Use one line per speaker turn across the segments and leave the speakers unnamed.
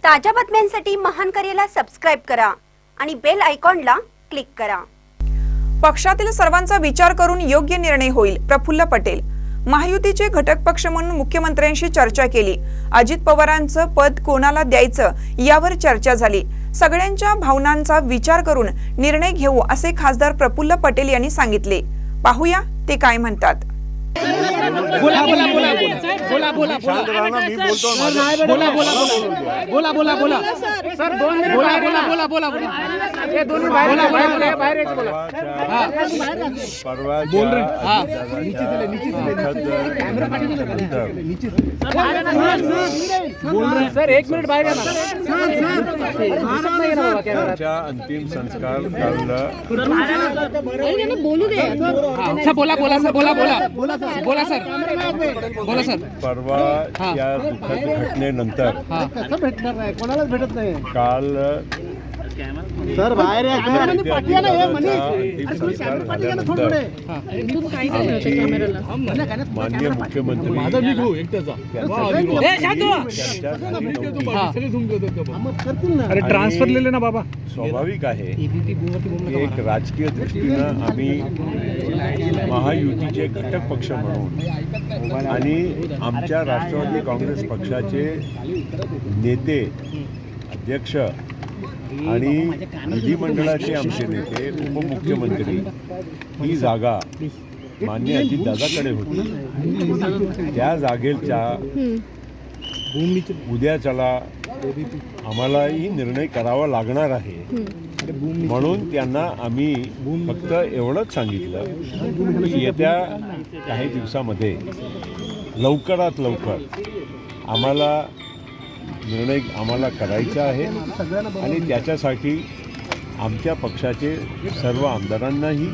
ताज्या बातम्यांसाठी महान करेला सबस्क्राइब करा आणि बेल आयकॉनला क्लिक करा।
पक्षातील सर्वांचा विचार करून योग्य निर्णय होईल। प्रफुल्ल पटेल। महायुतीचे घटक पक्ष म्हणून मुख्यमंत्र्यांशी चर्चा केली। अजित पवारांचं पद कोणाला द्यायचं यावर चर्चा झाली। सगळ्यांच्या भावनांचा विचार करून निर्णय घेऊ असे खासदार प्रफुल्ल पटेल यांनी सांगितले। पाहूया ते काय म्हणतात।
बोला बोला बोला बोला बोला बोला बोला बोला सर 2 मिनिट बोला बोला बोला बोला बोला हे दोन बाहेर बाहेर बोला हां बोल रे हां नीचे चले कॅमेरा पाठी नीचे बोल रे सर 1 मिनिट बाहेर या
च्या अंतिम संस्कार काढला
बोलू दे अच्छा बोला बोला सर बोला बोला बोला सर बोला सर
परवा या दुःखद घटनेनंतर
कसं भेटणार नाही कोणालाच भेटत नाही
काल
सर बाहेर या कॅमेरा पाठी आला हे
अंतिम संस्कार झाल्यानंतर माननीय मुख्यमंत्री
माझा मी घेऊ एकट्याचा अरे ट्रान्सफर लेले ना बाबा
स्वाभाविक आहे की एक राजकीय दृष्टीनं आम्ही महायुतीचे घटक पक्ष म्हणून आणि आमच्या राष्ट्रवादी काँग्रेस पक्षाचे नेते अध्यक्ष आणि विधिमंडळाचे आमचे नेते उपमुख्यमंत्री ही जागा माननीय अजितदादाकडे होती। त्या जागेच्या उद्याच्याला आम्हालाही निर्णय करावा लागणार आहे। म्हणून त्यांना आम्ही फक्त एवढंच सांगितलं की येत्या काही दिवसामध्ये लवकरात लवकर आम्हाला करायचं आहे आणि त्याच्यासाठी आमच्या पक्षाचे सर्व आमदारांनाही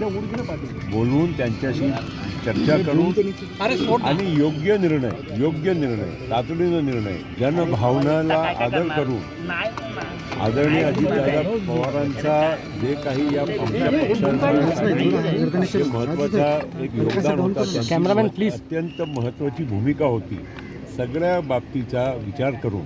बोलवून त्यांच्याशी चर्चा करून आणि योग्य निर्णय तातडीनं निर्णय जनभावनाला आदर करून आदरणीय अजितदादा पवारांचा जे काही या आमच्या पक्षाचा महत्त्वाचा एक योगदान होता त्यांची अत्यंत महत्त्वाची भूमिका होती। सगळ्या बाबतीचा विचार करून